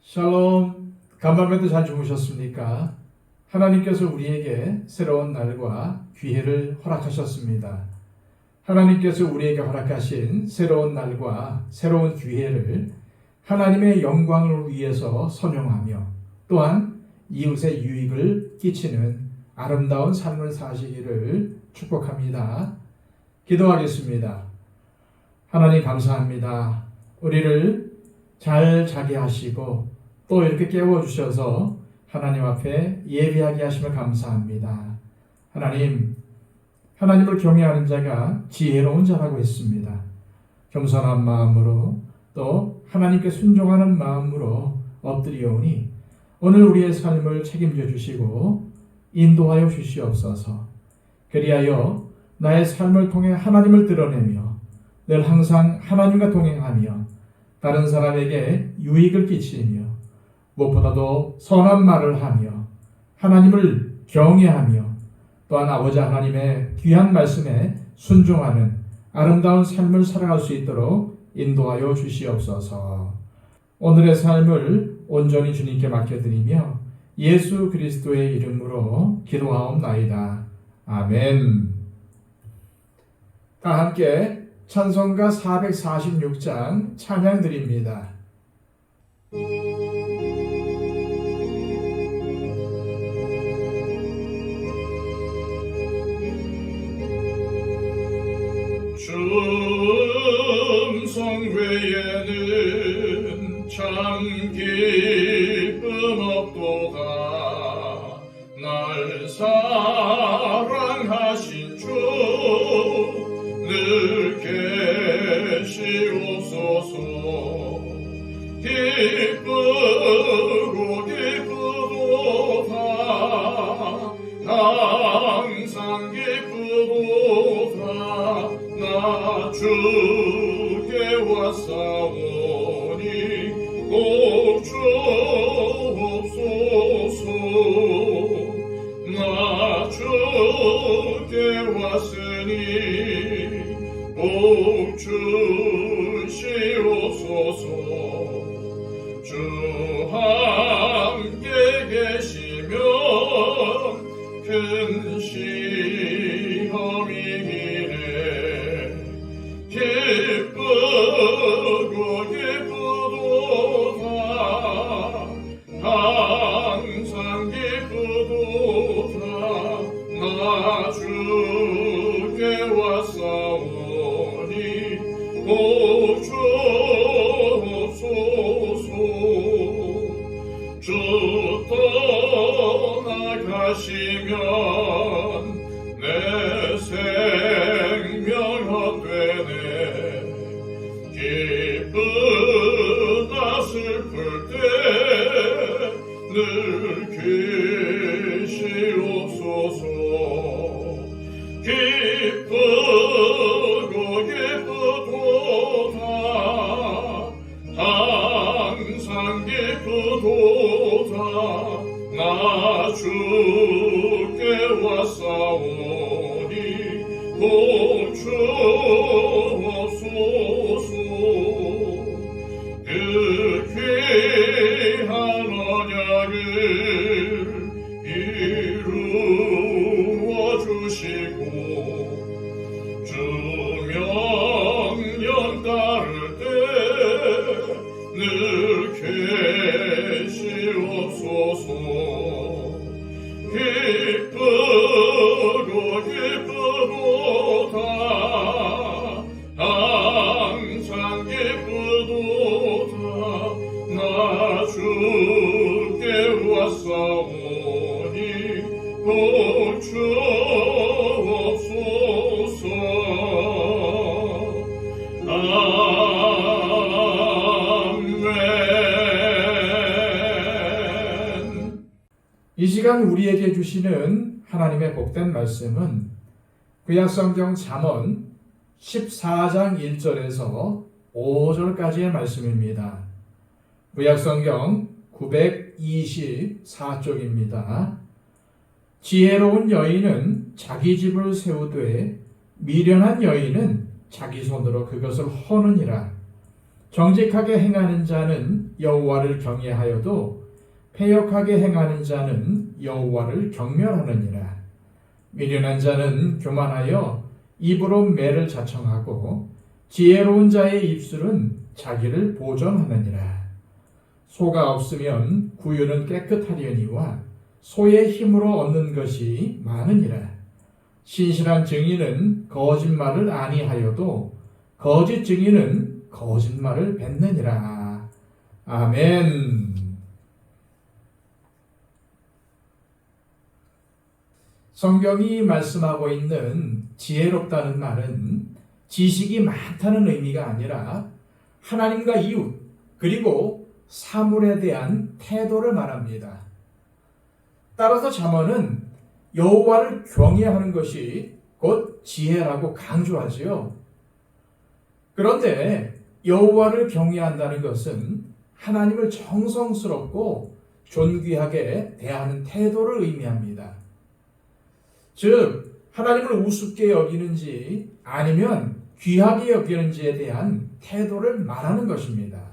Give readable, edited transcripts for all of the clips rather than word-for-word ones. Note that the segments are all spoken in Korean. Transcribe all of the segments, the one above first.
샬롬, 간밤에도 잘 주무셨습니까? 하나님께서 우리에게 새로운 날과 기회를 허락하셨습니다. 하나님께서 우리에게 허락하신 새로운 날과 새로운 기회를 하나님의 영광을 위해서 선용하며 또한 이웃의 유익을 끼치는 아름다운 삶을 사시기를 축복합니다. 기도하겠습니다. 하나님 감사합니다. 우리를 잘 자게 하시고 또 이렇게 깨워주셔서 하나님 앞에 예배하게 하심을 감사합니다. 하나님을 경외하는 자가 지혜로운 자라고 했습니다. 겸손한 마음으로 또 하나님께 순종하는 마음으로 엎드리오니 오늘 우리의 삶을 책임져 주시고 인도하여 주시옵소서. 그리하여 나의 삶을 통해 하나님을 드러내며 늘 항상 하나님과 동행하며 다른 사람에게 유익을 끼치며 무엇보다도 선한 말을 하며 하나님을 경외하며 또한 아버지 하나님의 귀한 말씀에 순종하는 아름다운 삶을 살아갈 수 있도록 인도하여 주시옵소서. 오늘의 삶을 온전히 주님께 맡겨드리며 예수 그리스도의 이름으로 기도하옵나이다. 아멘. 다 함께 찬송가 446장 찬양 드립니다. 충성 외에는 참 기쁨 없도다. 날 사랑하신 주 늘 계시옵소서. 기쁘고 기쁘도다. 항상 기쁘도다. 나 주께 왔사오니 꼭 주옵소서. 나 주께 왔으니 꼭 주시옵소서. 주 함께 계시면 큰 시험이기래. 기쁘고 기쁘도다. 항상 기쁘도다. 나 주께 왔사오니 꼭 주옵소서. 주 떠나가시면 내 생명 헛되네. 기쁘다 슬플 때 늘 계시옵소서. 기쁘고 기쁘도다. 항상 기쁘도다. 나 주께 왔사오니 꼭 주옵소서. 그 귀한 언약을 이루어 주시고 주 명령 따를 때 늘 계시옵소서. 기쁘고 기쁘도다. 항상 기쁘도다. 나 주께 왔사오니 꼭 주옵소서. 이 시간 우리에게 주시는 하나님의 복된 말씀은 구약성경 잠언 14장 1절에서 5절까지의 말씀입니다. 구약성경 924쪽입니다. 지혜로운 여인은 자기 집을 세우되 미련한 여인은 자기 손으로 그것을 허느니라. 정직하게 행하는 자는 여호와를 경외하여도 패역하게 행하는 자는 여호와를 경멸하느니라. 미련한 자는 교만하여 입으로 매를 자청하고 지혜로운 자의 입술은 자기를 보존하느니라. 소가 없으면 구유는 깨끗하려니와 소의 힘으로 얻는 것이 많으니라. 신실한 증인은 거짓말을 아니하여도 거짓 증인은 거짓말을 뱉느니라. 아멘. 성경이 말씀하고 있는 지혜롭다는 말은 지식이 많다는 의미가 아니라 하나님과 이웃 그리고 사물에 대한 태도를 말합니다. 따라서 잠언은 여호와를 경외하는 것이 곧 지혜라고 강조하지요. 그런데 여호와를 경외한다는 것은 하나님을 정성스럽고 존귀하게 대하는 태도를 의미합니다. 즉 하나님을 우습게 여기는지 아니면 귀하게 여기는지에 대한 태도를 말하는 것입니다.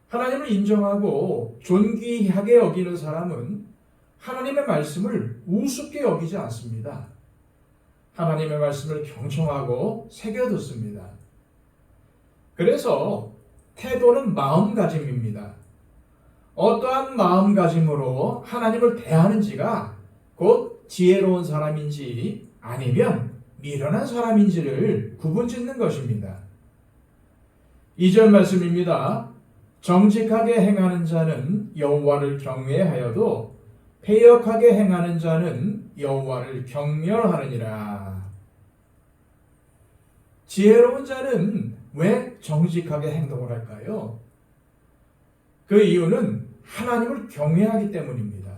하나님을 인정하고 존귀하게 여기는 사람은 하나님의 말씀을 우습게 여기지 않습니다. 하나님의 말씀을 경청하고 새겨듣습니다. 그래서 태도는 마음가짐입니다. 어떠한 마음가짐으로 하나님을 대하는지가 곧 지혜로운 사람인지 아니면 미련한 사람인지를 구분짓는 것입니다. 2절 말씀입니다. 정직하게 행하는 자는 여호와를 경외하여도 패역하게 행하는 자는 여호와를 경멸하느니라. 지혜로운 자는 왜 정직하게 행동을 할까요? 그 이유는 하나님을 경외하기 때문입니다.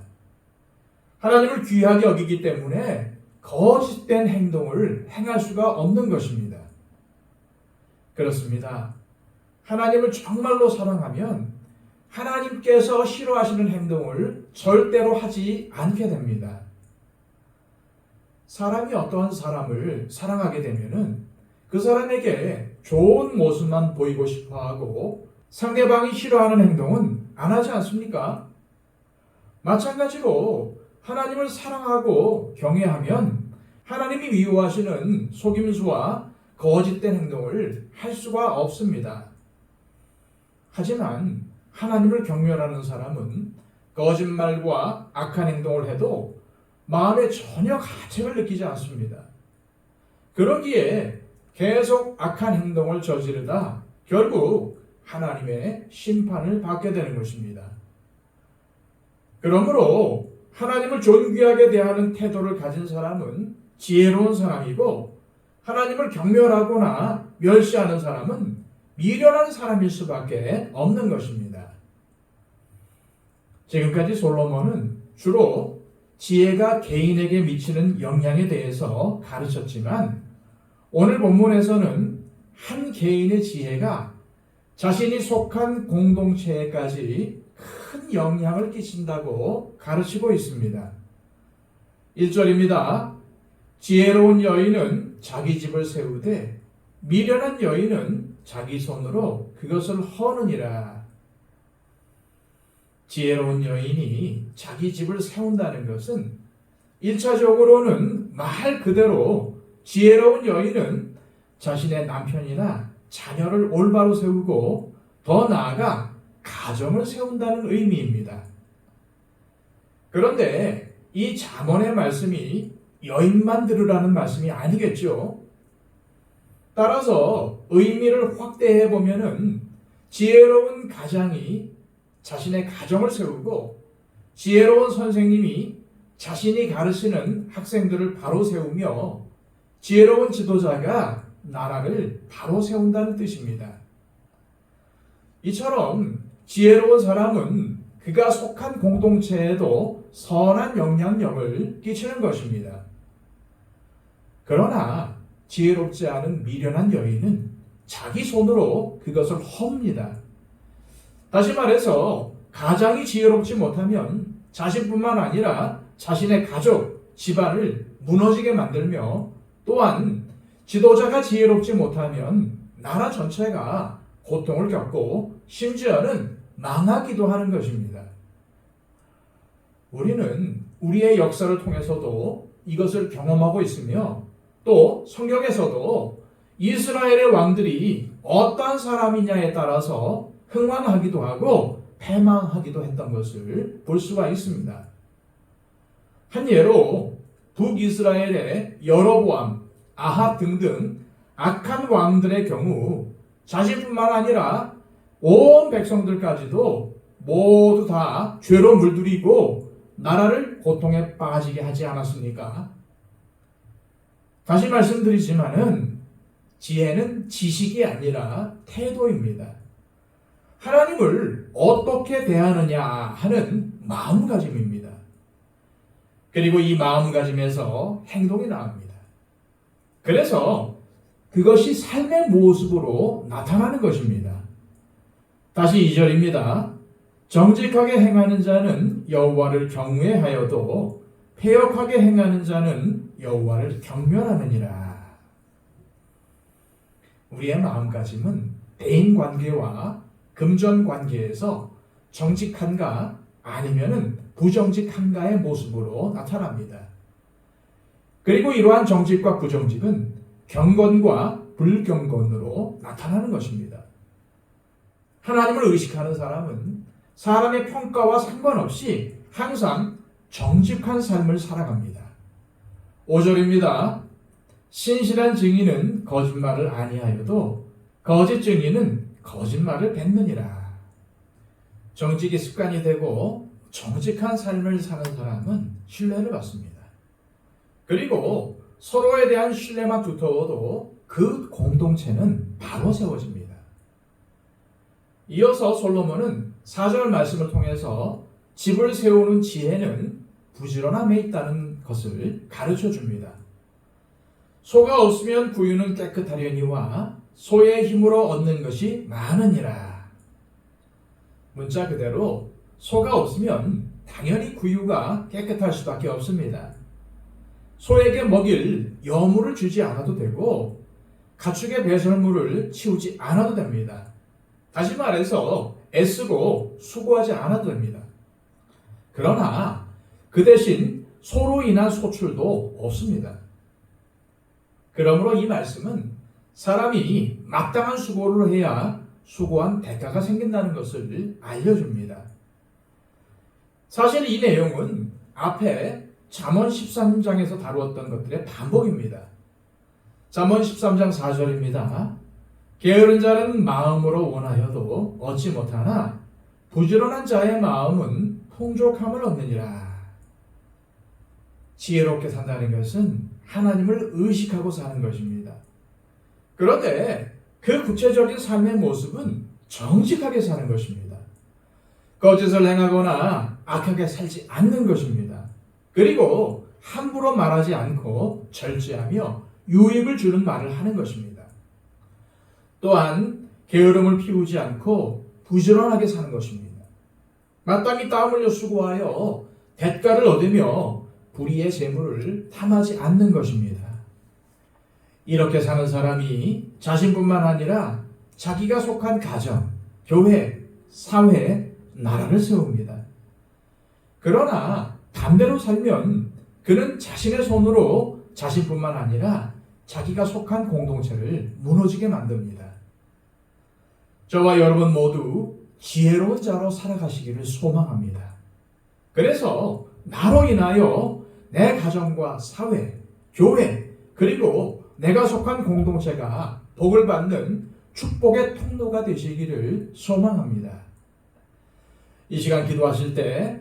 하나님을 귀하게 여기기 때문에 거짓된 행동을 행할 수가 없는 것입니다. 그렇습니다. 하나님을 정말로 사랑하면 하나님께서 싫어하시는 행동을 절대로 하지 않게 됩니다. 사람이 어떠한 사람을 사랑하게 되면은 그 사람에게 좋은 모습만 보이고 싶어 하고 상대방이 싫어하는 행동은 안 하지 않습니까? 마찬가지로 하나님을 사랑하고 경외하면 하나님이 미워하시는 속임수와 거짓된 행동을 할 수가 없습니다. 하지만 하나님을 경멸하는 사람은 거짓말과 악한 행동을 해도 마음에 전혀 가책을 느끼지 않습니다. 그러기에 계속 악한 행동을 저지르다 결국 하나님의 심판을 받게 되는 것입니다. 그러므로 하나님을 존귀하게 대하는 태도를 가진 사람은 지혜로운 사람이고 하나님을 경멸하거나 멸시하는 사람은 미련한 사람일 수밖에 없는 것입니다. 지금까지 솔로몬은 주로 지혜가 개인에게 미치는 영향에 대해서 가르쳤지만 오늘 본문에서는 한 개인의 지혜가 자신이 속한 공동체에까지 큰 영향을 끼친다고 가르치고 있습니다. 1절입니다. 지혜로운 여인은 자기 집을 세우되 미련한 여인은 자기 손으로 그것을 허느니라. 지혜로운 여인이 자기 집을 세운다는 것은 1차적으로는 말 그대로 지혜로운 여인은 자신의 남편이나 자녀를 올바로 세우고 더 나아가 가정을 세운다는 의미입니다. 그런데 이 잠언의 말씀이 여인만 들으라는 말씀이 아니겠죠. 따라서 의미를 확대해 보면은 지혜로운 가장이 자신의 가정을 세우고 지혜로운 선생님이 자신이 가르치는 학생들을 바로 세우며 지혜로운 지도자가 나라를 바로 세운다는 뜻입니다. 이처럼 지혜로운 사람은 그가 속한 공동체에도 선한 영향력을 끼치는 것입니다. 그러나 지혜롭지 않은 미련한 여인은 자기 손으로 그것을 헙니다. 다시 말해서 가장이 지혜롭지 못하면 자신뿐만 아니라 자신의 가족, 집안을 무너지게 만들며 또한 지도자가 지혜롭지 못하면 나라 전체가 고통을 겪고 심지어는 망하기도 하는 것입니다. 우리는 우리의 역사를 통해서도 이것을 경험하고 있으며 또 성경에서도 이스라엘의 왕들이 어떤 사람이냐에 따라서 흥왕하기도 하고 패망하기도 했던 것을 볼 수가 있습니다. 한 예로 북이스라엘의 여로보암, 아합 등등 악한 왕들의 경우 자신뿐만 아니라 온 백성들까지도 모두 다 죄로 물들이고 나라를 고통에 빠지게 하지 않았습니까? 다시 말씀드리지만은 지혜는 지식이 아니라 태도입니다. 하나님을 어떻게 대하느냐 하는 마음가짐입니다. 그리고 이 마음가짐에서 행동이 나옵니다. 그래서 그것이 삶의 모습으로 나타나는 것입니다. 다시 2절입니다. 정직하게 행하는 자는 여호와를 경외하여도 패역하게 행하는 자는 여호와를 경멸하느니라. 우리의 마음가짐은 대인관계와 금전관계에서 정직한가 아니면은 부정직한가의 모습으로 나타납니다. 그리고 이러한 정직과 부정직은 경건과 불경건으로 나타나는 것입니다. 하나님을 의식하는 사람은 사람의 평가와 상관없이 항상 정직한 삶을 살아갑니다. 5절입니다. 신실한 증인은 거짓말을 아니하여도 거짓 증인은 거짓말을 뱉느니라. 정직이 습관이 되고 정직한 삶을 사는 사람은 신뢰를 받습니다. 그리고 서로에 대한 신뢰만 두터워도 그 공동체는 바로 세워집니다. 이어서 솔로몬은 4절 말씀을 통해서 집을 세우는 지혜는 부지런함에 있다는 것을 가르쳐 줍니다. 소가 없으면 구유는 깨끗하려니와 소의 힘으로 얻는 것이 많으니라. 문자 그대로 소가 없으면 당연히 구유가 깨끗할 수밖에 없습니다. 소에게 먹일 여물을 주지 않아도 되고 가축의 배설물을 치우지 않아도 됩니다. 다시 말해서 애쓰고 수고하지 않아도 됩니다. 그러나 그 대신 소로 인한 소출도 없습니다. 그러므로 이 말씀은 사람이 마땅한 수고를 해야 수고한 대가가 생긴다는 것을 알려줍니다. 사실 이 내용은 앞에 잠언 13장에서 다루었던 것들의 반복입니다. 잠언 13장 4절입니다. 게으른 자는 마음으로 원하여도 얻지 못하나 부지런한 자의 마음은 풍족함을 얻느니라. 지혜롭게 산다는 것은 하나님을 의식하고 사는 것입니다. 그런데 그 구체적인 삶의 모습은 정직하게 사는 것입니다. 거짓을 행하거나 악하게 살지 않는 것입니다. 그리고 함부로 말하지 않고 절제하며 유익을 주는 말을 하는 것입니다. 또한 게으름을 피우지 않고 부지런하게 사는 것입니다. 마땅히 땀 흘려 수고하여 대가를 얻으며 불의의 재물을 탐하지 않는 것입니다. 이렇게 사는 사람이 자신뿐만 아니라 자기가 속한 가정, 교회, 사회, 나라를 세웁니다. 그러나 반대로 살면 그는 자신의 손으로 자신뿐만 아니라 자기가 속한 공동체를 무너지게 만듭니다. 저와 여러분 모두 지혜로운 자로 살아가시기를 소망합니다. 그래서 나로 인하여 내 가정과 사회, 교회, 그리고 내가 속한 공동체가 복을 받는 축복의 통로가 되시기를 소망합니다. 이 시간 기도하실 때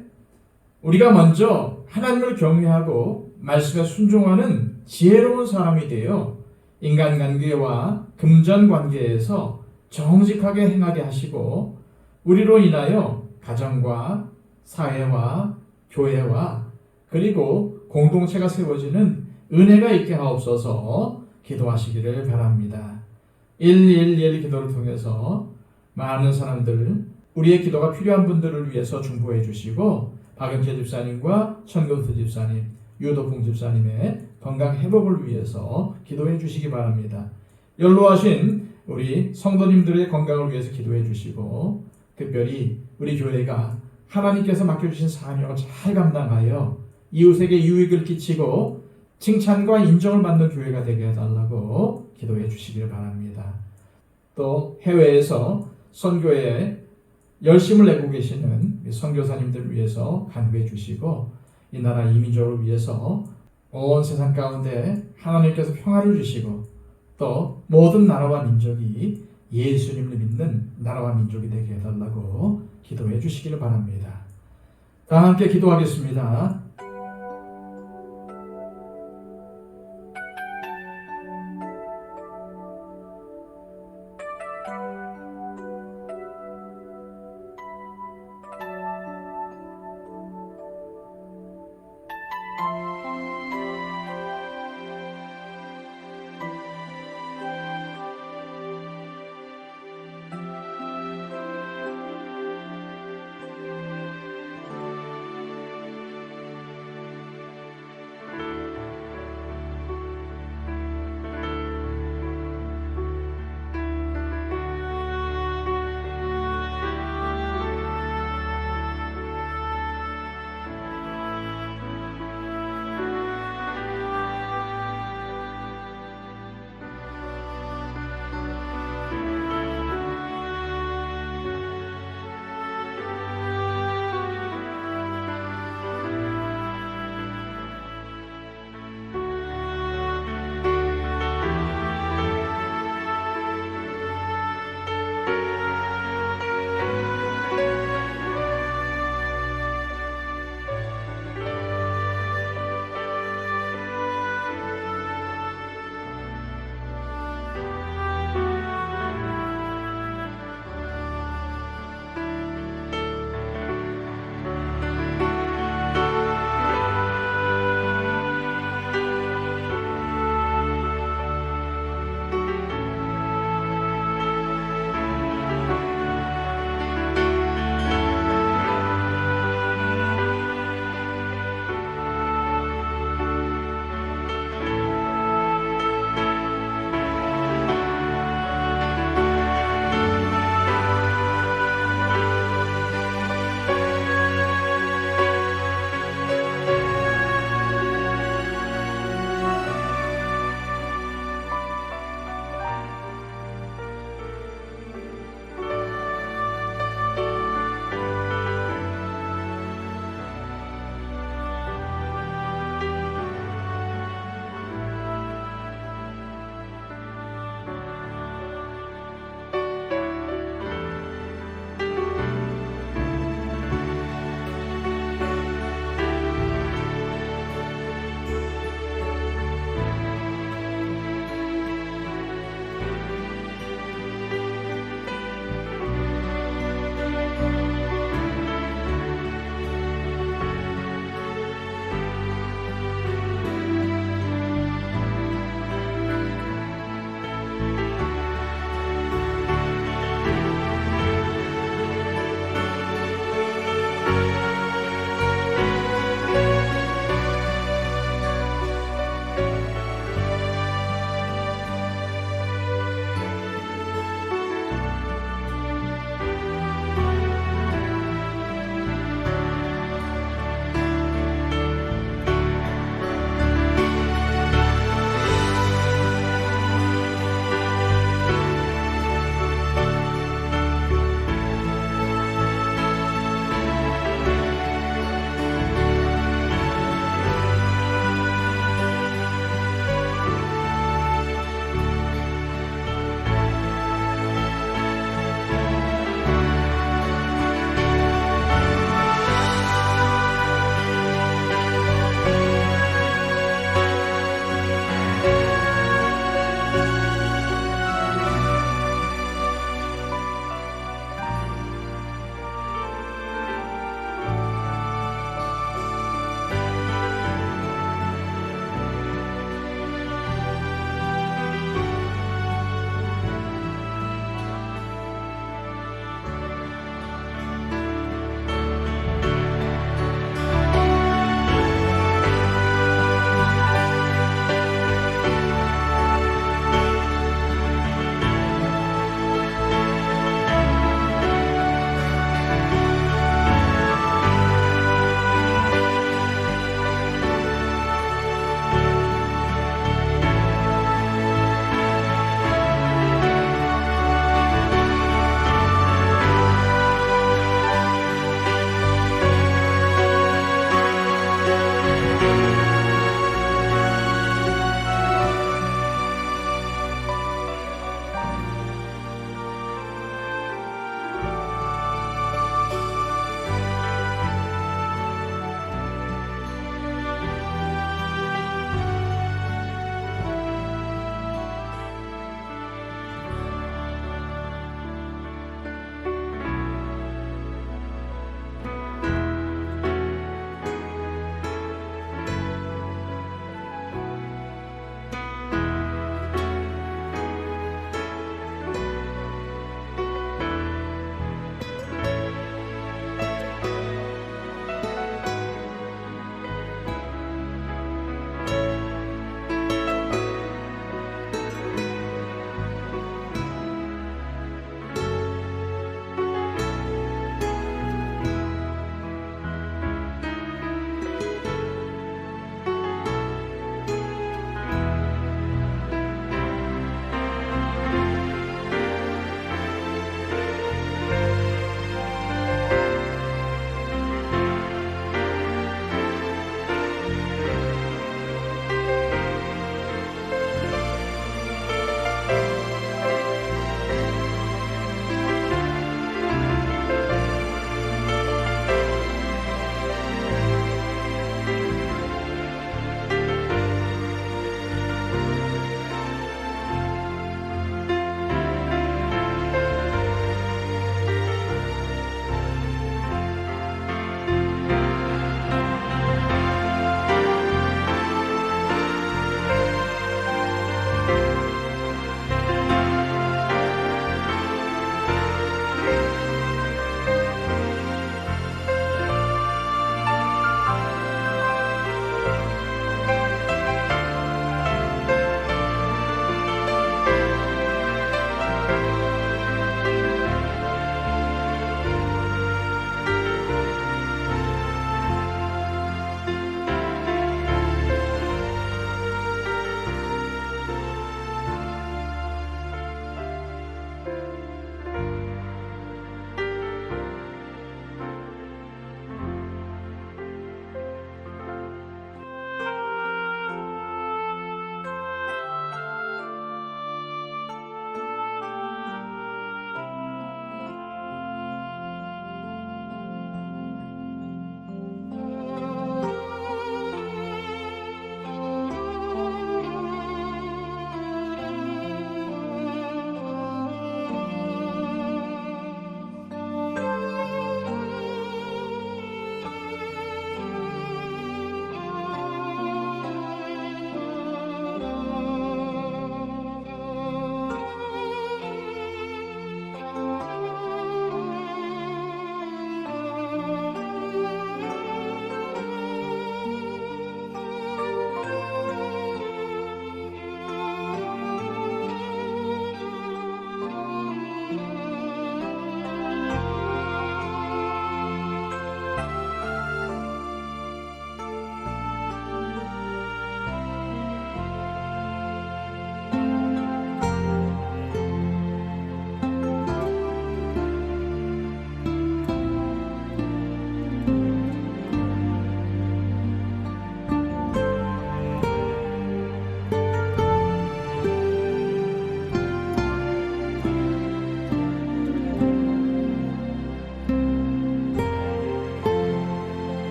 우리가 먼저 하나님을 경외하고 말씀에 순종하는 지혜로운 사람이 되어 인간관계와 금전관계에서 정직하게 행하게 하시고 우리로 인하여 가정과 사회와 교회와 그리고 공동체가 세워지는 은혜가 있게 하옵소서. 기도하시기를 바랍니다. 111 기도를 통해서 많은 사람들, 우리의 기도가 필요한 분들을 위해서 중보해 주시고 박영재 집사님과 천금수 집사님, 유도풍 집사님의 건강 회복을 위해서 기도해 주시기 바랍니다. 연로하신 우리 성도님들의 건강을 위해서 기도해 주시고 특별히 우리 교회가 하나님께서 맡겨주신 사명을 잘 감당하여 이웃에게 유익을 끼치고 칭찬과 인정을 받는 교회가 되게 해달라고 기도해 주시기를 바랍니다. 또 해외에서 선교에 열심을 내고 계시는 선교사님들 위해서 간구해 주시고 이 나라 이민족을 위해서 온 세상 가운데 하나님께서 평화를 주시고 또 모든 나라와 민족이 예수님을 믿는 나라와 민족이 되게 해달라고 기도해 주시기를 바랍니다. 다 함께 기도하겠습니다.